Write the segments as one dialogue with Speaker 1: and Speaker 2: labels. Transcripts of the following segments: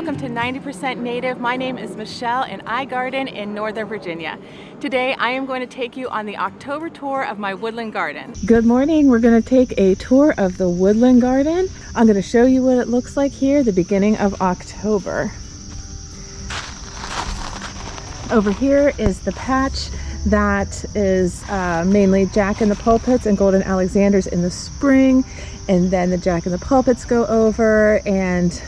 Speaker 1: welcome to 90% Native. My name is Michelle and I garden in Northern Virginia. Today I am going to take you on the October tour of my woodland garden. Good morning. We're going to take a tour of the woodland garden. I'm going to show you what it looks like here the beginning of October. Over here is the patch that is mainly Jack in the Pulpits and Golden Alexanders in the spring, and then the Jack in the Pulpits go over, and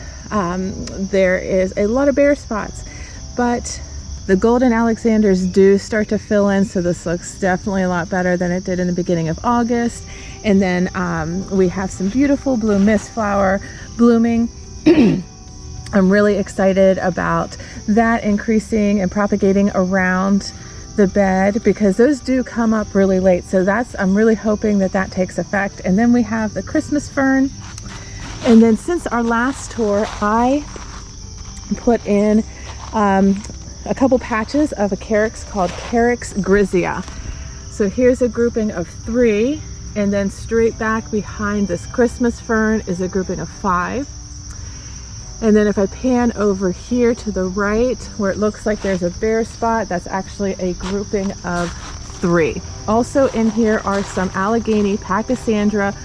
Speaker 1: there is a lot of bare spots, but the Golden Alexanders do start to fill in, so this looks definitely a lot better than it did in the beginning of August. And then we have some beautiful blue mist flower blooming. I'm really excited about that increasing and propagating around the bed because those do come up really late, so I'm really hoping that that takes effect. And then we have the Christmas fern. And then since our last tour, I put in a couple patches of a carex called Carex grizzia. So here's a grouping of 3, and then straight back behind this Christmas fern is a grouping of 5. And then if I pan over here to the right where it looks like there's a bare spot, that's actually a grouping of 3. Also in here are some Allegheny Pachysandra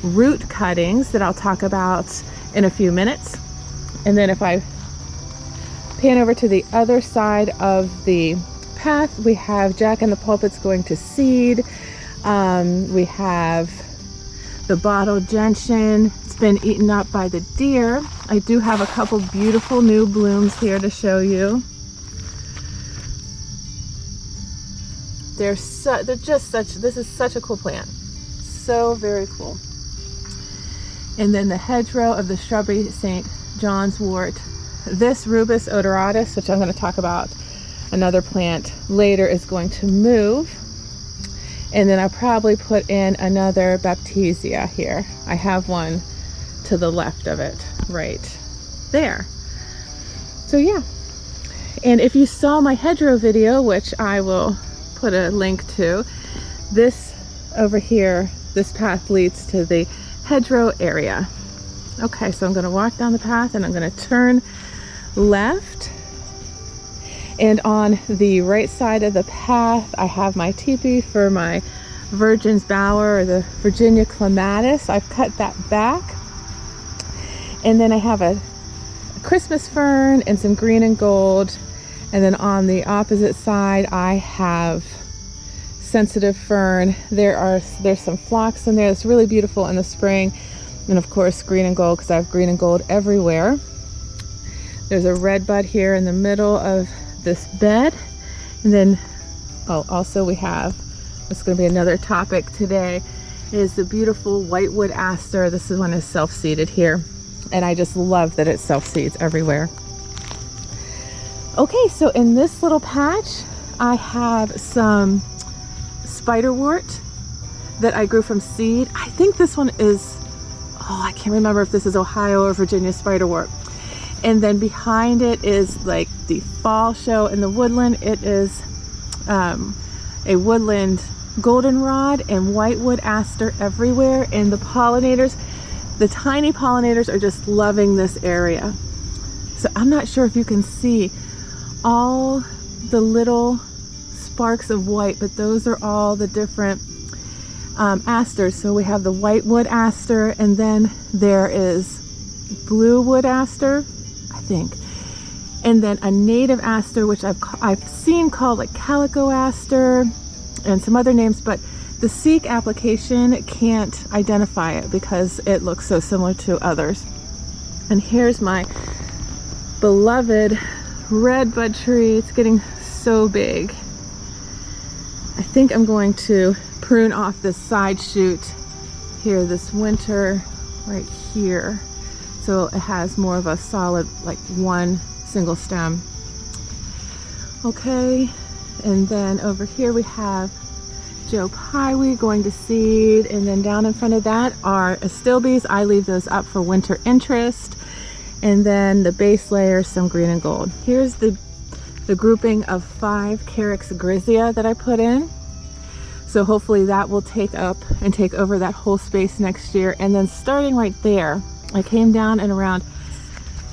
Speaker 1: root cuttings that I'll talk about in a few minutes. And then if I pan over to the other side of the path, we have Jack in the Pulpits going to seed. We have the bottle gentian. It's been eaten up by the deer. I do have a couple beautiful new blooms here to show you. This is such a cool plant. So very cool. And then the hedgerow of the shrubbery St. John's wort. This Rubus odoratus, which I'm going to talk about another plant later, is going to move. And then I'll probably put in another Baptisia here. I have one to the left of it right there. So yeah. And if you saw my hedgerow video, which I will put a link to, this over here, this path leads to the hedgerow area. Okay, so I'm going to walk down the path and I'm going to turn left, and on the right side of the path I have my teepee for my Virgin's Bower, or the Virginia clematis. I've cut that back, and then I have a Christmas fern and some green and gold, and then on the opposite side I have sensitive fern. There's some phlox in there. It's really beautiful in the spring, and of course green and gold because I have green and gold everywhere. There's a red bud here in the middle of this bed, and then also we have, it's going to be another topic today, is the beautiful whitewood aster. This one is self-seeded here, and I just love that it self-seeds everywhere. Okay, so in this little patch I have some spiderwort that I grew from seed. I think this one is, I can't remember if this is Ohio or Virginia spiderwort. And then behind it is like the fall show in the woodland. It is a woodland goldenrod and whitewood aster everywhere. And the pollinators, the tiny pollinators, are just loving this area. So I'm not sure if you can see all the little sparks of white, but those are all the different asters. So we have the whitewood aster, and then there is blue wood aster, I think, and then a native aster, which I've seen called like calico aster and some other names, but the Seek application can't identify it because it looks so similar to others. And here's my beloved red bud tree. It's getting so big. I think I'm going to prune off this side shoot here this winter right here, so it has more of a solid, like one single stem. Okay, and then over here we have Joe Pyeweed going to seed, and then down in front of that are astilbes. I leave those up for winter interest. And then the base layer, some green and gold. Here's the grouping of 5 Carex grizzia that I put in. So hopefully that will take up and take over that whole space next year. And then starting right there, I came down and around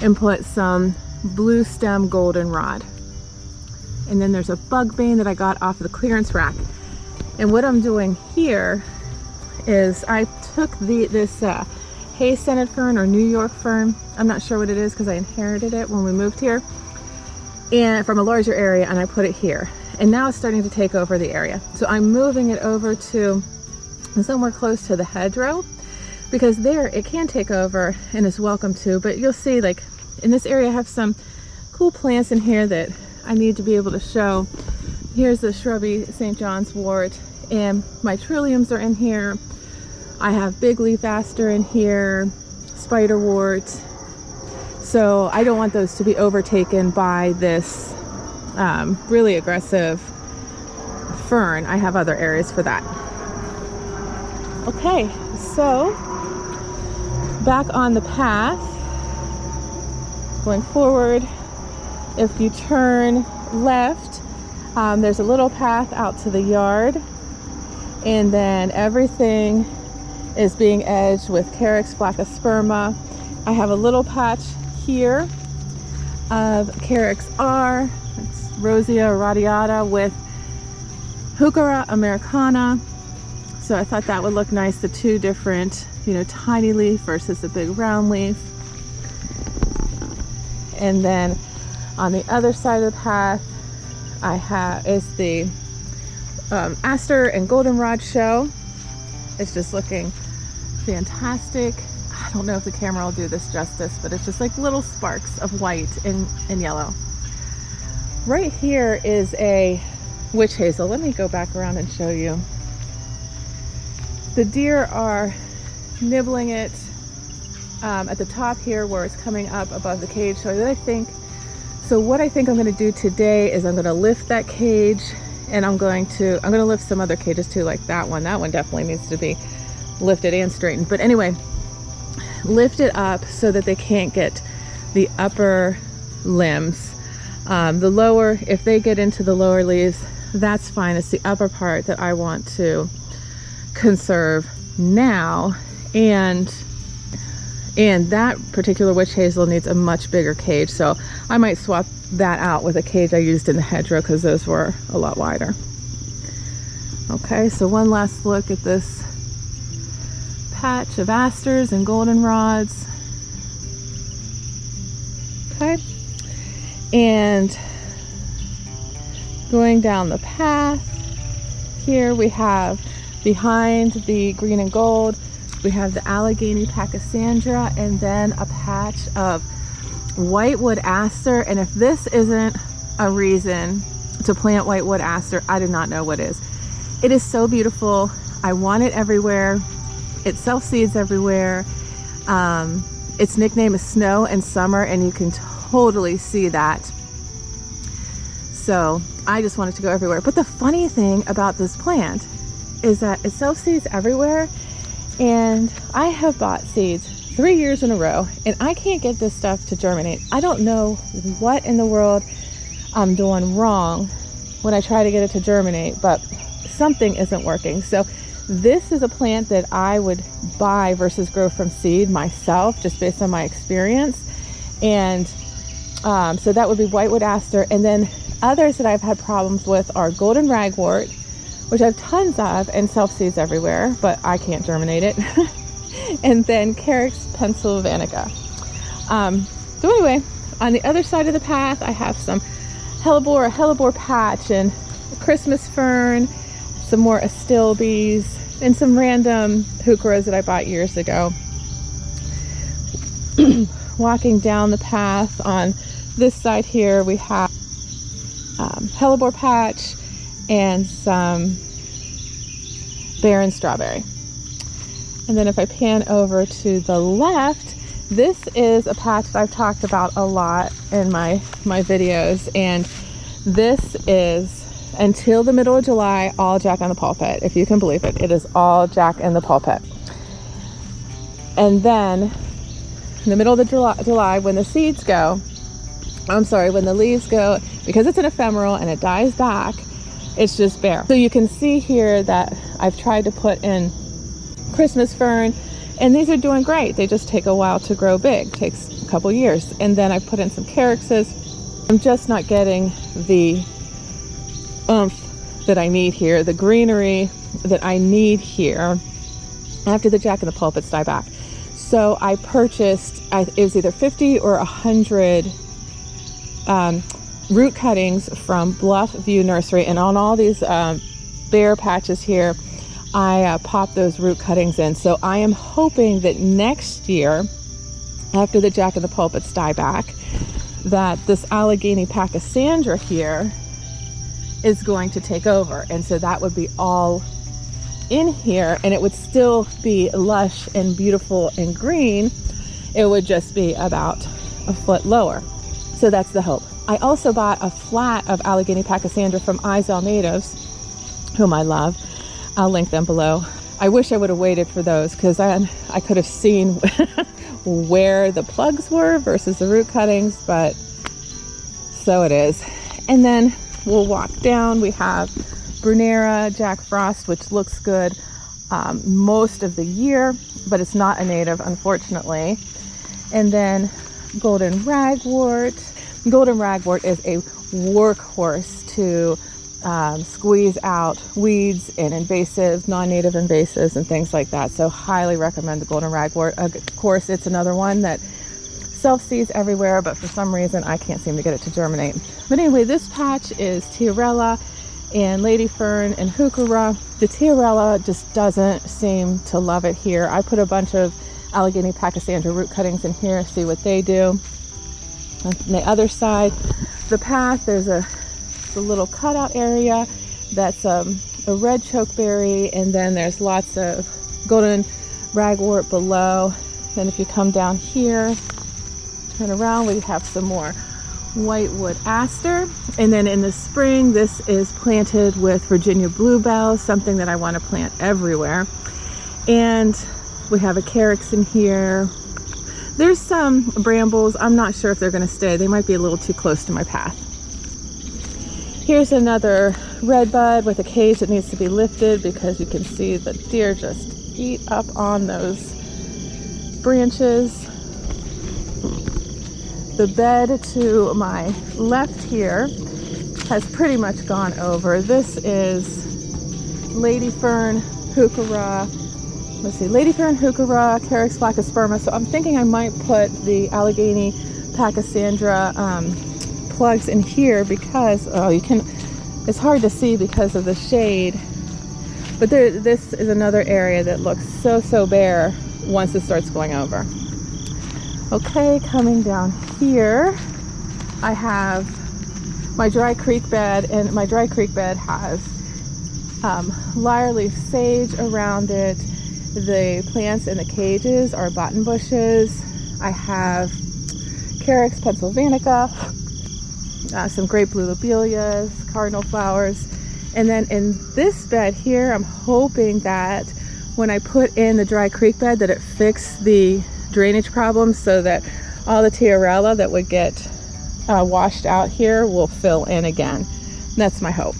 Speaker 1: and put some blue stem goldenrod. And then there's a bug bane that I got off of the clearance rack. And what I'm doing here is I took this hay-scented fern or New York fern. I'm not sure what it is because I inherited it when we moved here and from a larger area, and I put it here. And now it's starting to take over the area. So I'm moving it over to somewhere close to the hedgerow because there it can take over and is welcome to. But you'll see, like in this area I have some cool plants in here that I need to be able to show. Here's the shrubby St. John's wort, and my trilliums are in here. I have big leaf aster in here, spiderwort. So I don't want those to be overtaken by this really aggressive fern. I have other areas for that. Okay, so back on the path, going forward, if you turn left, there's a little path out to the yard, and then everything is being edged with Carex blackosperma. I have a little patch here of Carex R, it's Rosia radiata, with Heuchera americana. So I thought that would look nice, the two different, tiny leaf versus the big round leaf. And then on the other side of the path, I have is the aster and goldenrod show. It's just looking fantastic. I don't know if the camera will do this justice, but it's just like little sparks of white and yellow. Right here is a witch hazel. Let me go back around and show you. The deer are nibbling it at the top here where it's coming up above the cage. So what I think I'm going to do today is I'm going to lift that cage, and I'm going to lift some other cages too, like that one. That one definitely needs to be lifted and straightened. But anyway, lift it up so that they can't get the upper limbs. The lower, if they get into the lower leaves, that's fine. It's the upper part that I want to conserve now. And that particular witch hazel needs a much bigger cage, so I might swap that out with a cage I used in the hedgerow because those were a lot wider. Okay, so one last look at this patch of asters and goldenrods. Okay, and going down the path here, we have behind the green and gold, we have the Allegheny pachysandra, and then a patch of whitewood aster. And if this isn't a reason to plant whitewood aster, I do not know what is. It is so beautiful. I want it everywhere. It self-seeds everywhere. Its nickname is Snow and Summer, and you can totally see that. So I just want it to go everywhere. But the funny thing about this plant is that it self-seeds everywhere. And I have bought seeds 3 years in a row, and I can't get this stuff to germinate. I don't know what in the world I'm doing wrong when I try to get it to germinate, but something isn't working. So this is a plant that I would buy versus grow from seed myself, just based on my experience. And so that would be whitewood aster. And then others that I've had problems with are golden ragwort, which I have tons of and self-seeds everywhere, but I can't germinate it. And then Carex pennsylvanica. So anyway, on the other side of the path, I have some hellebore patch and Christmas fern, some more astilbes, and some random heucheras that I bought years ago. Walking down the path on this side here, we have hellebore patch and some barren strawberry. And then if I pan over to the left, this is a patch that I've talked about a lot in my videos, and this is, until the middle of July, all Jack in the Pulpit. If you can believe it, it is all Jack in the Pulpit. And then in the middle of the July, when the seeds go, when the leaves go, because it's an ephemeral and it dies back, it's just bare. So you can see here that I've tried to put in Christmas fern, and these are doing great. They just take a while to grow big, takes a couple years. And then I put in some calyxes. I'm just not getting the oomph that I need here, the greenery that I need here after the Jack and the Pulpits die back. So I purchased, it was either 50 or 100 root cuttings from Bluff View Nursery, and on all these bare patches here, I popped those root cuttings in. So I am hoping that next year, after the Jack and the Pulpits die back, that this Allegheny Pachysandra here is going to take over, and so that would be all in here, and it would still be lush and beautiful and green. It would just be about a foot lower. So that's the hope. I also bought a flat of Allegheny Pachysandra from Izell Natives, whom I love. I'll link them below. I wish I would have waited for those, because then I could have seen where the plugs were versus the root cuttings, but so it is. And then we'll walk down. We have Brunera, Jack Frost, which looks good most of the year, but it's not a native, unfortunately. And then Golden Ragwort. Golden Ragwort is a workhorse to squeeze out weeds and invasives, non-native invasives and things like that. So highly recommend the Golden Ragwort. Of course, it's another one that self-seeds everywhere, but for some reason I can't seem to get it to germinate. But anyway, this patch is Tiarella and Lady Fern and Heuchera. The Tiarella just doesn't seem to love it here. I put a bunch of Allegheny Pachysandra root cuttings in here, see what they do. On the other side, the path, there's a little cutout area that's a red chokeberry, and then there's lots of Golden Ragwort below. Then if you come down here, turn around, we have some more Whitewood Aster. And then in the spring, this is planted with Virginia Bluebell, something that I want to plant everywhere. And we have a calyx in here. There's some brambles. I'm not sure if they're going to stay. They might be a little too close to my path. Here's another redbud with a cage that needs to be lifted, because you can see the deer just eat up on those branches. The bed to my left here has pretty much gone over. This is Lady Fern, Heuchera. Let's see, Lady Fern, Heuchera, Carex Flaccosperma. So I'm thinking I might put the Allegheny Pachysandra plugs in here, because it's hard to see because of the shade. But this is another area that looks so bare once it starts going over. Okay, coming down here, I have my dry creek bed, and my dry creek bed has lyre leaf sage around it. The plants in the cages are button bushes. I have Carex pennsylvanica, some great blue lobelias, cardinal flowers. And then in this bed here, I'm hoping that when I put in the dry creek bed that it fixed the drainage problems, so that all the Tiarella that would get washed out here will fill in again. That's my hope.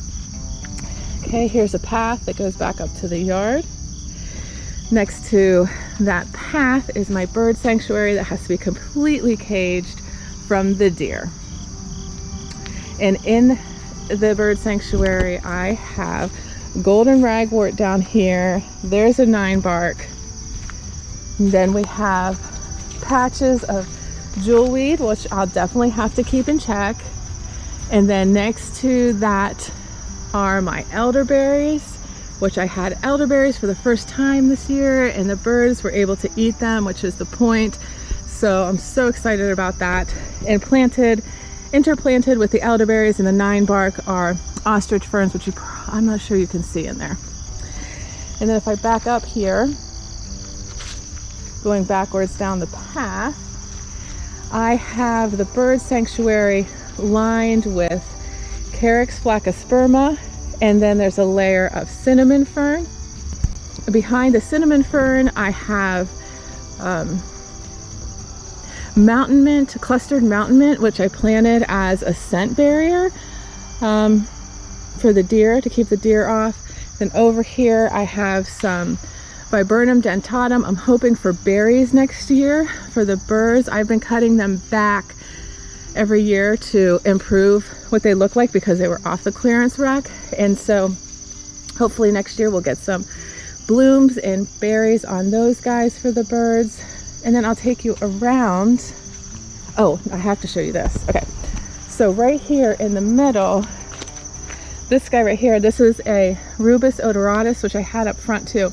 Speaker 1: Okay, here's a path that goes back up to the yard. Next to that path is my bird sanctuary that has to be completely caged from the deer. And in the bird sanctuary, I have Golden Ragwort down here. There's a 9-bark. And then we have patches of jewelweed, which I'll definitely have to keep in check. And then next to that are my elderberries, which I had elderberries for the first time this year, and the birds were able to eat them, which is the point. So I'm so excited about that. And interplanted with the elderberries and the 9-bark are ostrich ferns, which I'm not sure you can see in there. And then if I back up here, going backwards down the path, I have the bird sanctuary lined with Carex Flaccosperma, and then there's a layer of cinnamon fern. Behind the cinnamon fern, I have mountain mint, clustered mountain mint, which I planted as a scent barrier for the deer, to keep the deer off. Then over here I have some Viburnum dentatum. I'm hoping for berries next year for the birds. I've been cutting them back every year to improve what they look like because they were off the clearance rack. And so hopefully next year we'll get some blooms and berries on those guys for the birds. And then I'll take you around. Oh, I have to show you this. Okay, so right here in the middle, this guy right here, this is a Rubus odoratus, which I had up front too,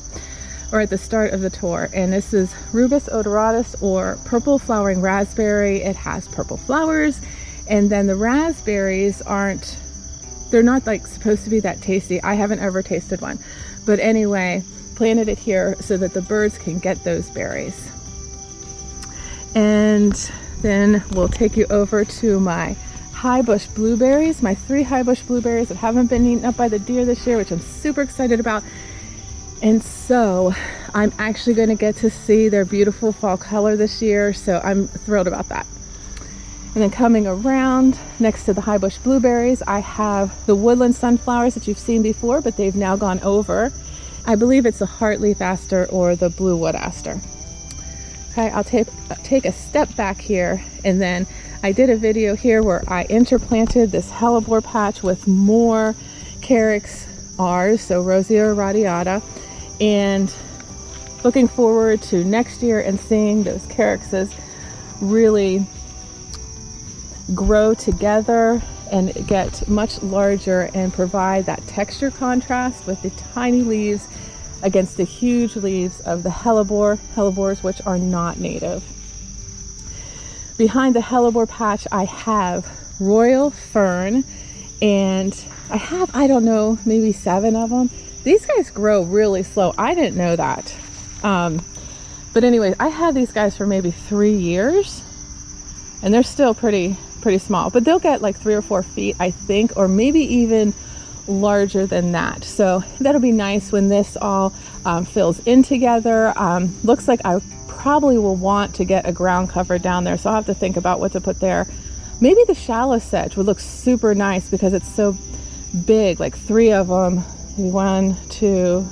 Speaker 1: or at the start of the tour. And this is Rubus odoratus, or purple flowering raspberry. It has purple flowers, and then the raspberries they're not like supposed to be that tasty. I haven't ever tasted one, but anyway, planted it here so that the birds can get those berries. And then we'll take you over to my high bush blueberries, my 3 high bush blueberries that haven't been eaten up by the deer this year, which I'm super excited about. And so I'm actually going to get to see their beautiful fall color this year, so I'm thrilled about that. And then coming around next to the high bush blueberries, I have the woodland sunflowers that you've seen before, but they've now gone over. I believe it's the heartleaf aster or the blue wood aster. Okay, I'll take a step back here, and then I did a video here where I interplanted this hellebore patch with more Carex Rs, so Rosia radiata, and looking forward to next year and seeing those Carexes really grow together and get much larger and provide that texture contrast with the tiny leaves against the huge leaves of the hellebores, which are not native. Behind the hellebore patch, I have royal fern, and I have, I don't know, maybe 7 of them. These guys grow really slow. I didn't know that. But anyways, I had these guys for maybe 3 years, and they're still pretty small, but they'll get like 3 or 4 feet, I think, or maybe even larger than that. So that'll be nice when this all fills in together. Looks like I probably will want to get a ground cover down there, so I'll have to think about what to put there. Maybe the shallow sedge would look super nice because it's so big, like 3 of them, maybe 1, 2,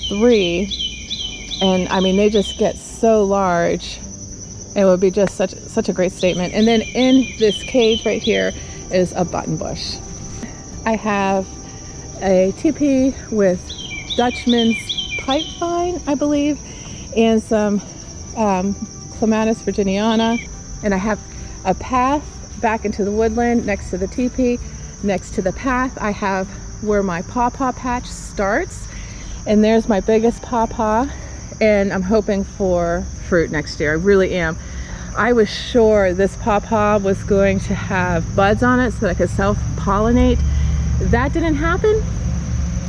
Speaker 1: 3, and I mean they just get so large. It would be just such a great statement. And then in this cage right here is a button bush. I have a teepee with Dutchman's pipevine, I believe, and some Clematis virginiana. And I have a path back into the woodland next to the teepee. Next to the path, I have where my Pawpaw Patch starts. And there's my biggest pawpaw. And I'm hoping for fruit next year. I really am. I was sure this pawpaw was going to have buds on it so that I could self-pollinate. That didn't happen.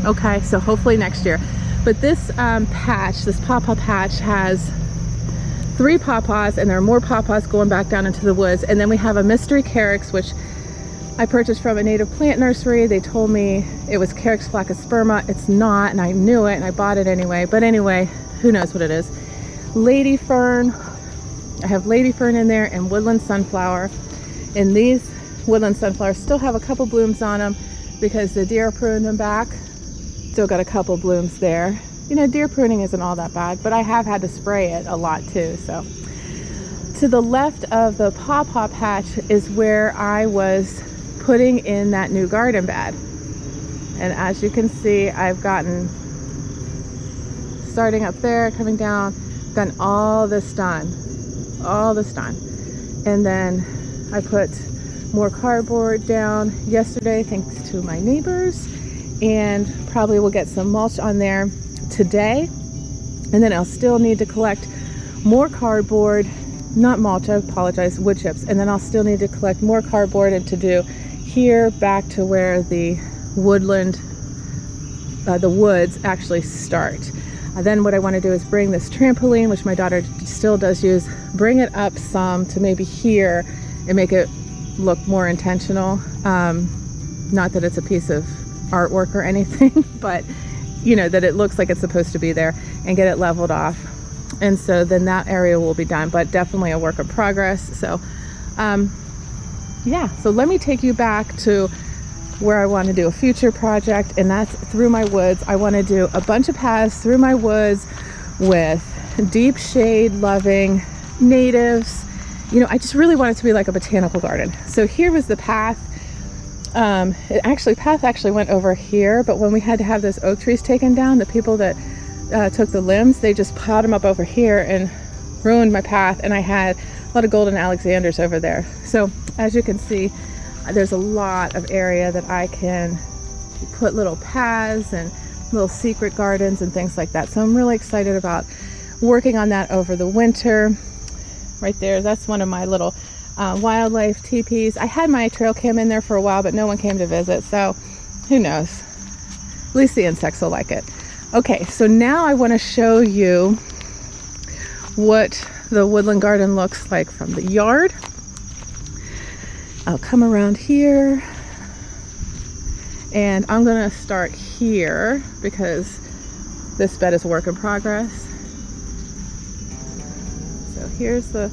Speaker 1: Okay, so hopefully next year. But this patch, this Pawpaw Patch, has 3 pawpaws, and there are more pawpaws going back down into the woods. And then we have a mystery Carex, which I purchased from a native plant nursery. They told me it was Carex flaccosperma. It's not, and I knew it, and I bought it anyway. But anyway, who knows what it is. Lady fern. I have lady fern in there and woodland sunflower. And these woodland sunflowers still have a couple blooms on them because the deer pruned them back. Still got a couple blooms there. You know, deer pruning isn't all that bad, but I have had to spray it a lot too. So to the left of the Pawpaw Patch is where I was putting in that new garden bed. And as you can see, I've gotten, starting up there, coming down, done all this done. And then I put more cardboard down yesterday thanks to my neighbors, and probably will get some mulch on there today. And then I'll still need to collect more cardboard, not mulch, I apologize, wood chips. And then I'll still need to collect more cardboard and to do here back to where the woodland, the woods actually start. Then what I want to do is bring this trampoline, which my daughter still does use, bring it up some to maybe here and make it look more intentional. Not that it's a piece of artwork or anything, but you know, that it looks like it's supposed to be there, and get it leveled off. And so then that area will be done, but definitely a work in progress. So yeah, so let me take you back to where I want to do a future project, and that's through my woods. I want to do a bunch of paths through my woods with deep shade loving natives. You know, I just really want it to be like a botanical garden. So here was the path. Path actually went over here, but when we had to have those oak trees taken down, the people that took the limbs, they just piled them up over here and ruined my path, and I had a lot of golden Alexanders over there. So as you can see, there's a lot of area that I can put little paths and little secret gardens and things like that. So I'm really excited about working on that over the winter. Right there, that's one of my little wildlife teepees. I had my trail cam in there for a while, but no one came to visit, so who knows? At least the insects will like it. Okay, so now I want to show you what the woodland garden looks like from the yard. I'll come around here, and I'm gonna start here because this bed is a work in progress. So here's the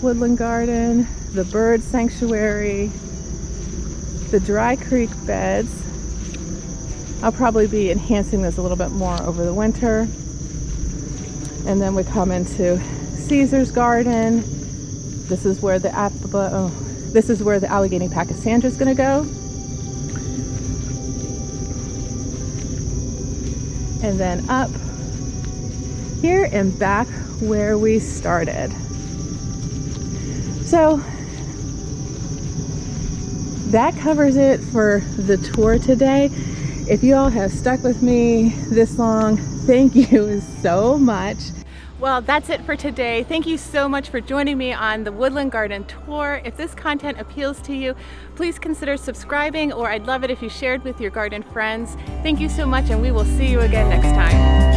Speaker 1: woodland garden, the bird sanctuary, the dry creek beds. I'll probably be enhancing this a little bit more over the winter. And then we come into Caesar's garden. This is where the Allegheny Pachysandra is going to go. And then up here and back where we started. So that covers it for the tour today. If you all have stuck with me this long, thank you so much. Well, that's it for today. Thank you so much for joining me on the Woodland Garden Tour. If this content appeals to you, please consider subscribing, or I'd love it if you shared with your garden friends. Thank you so much, and we will see you again next time.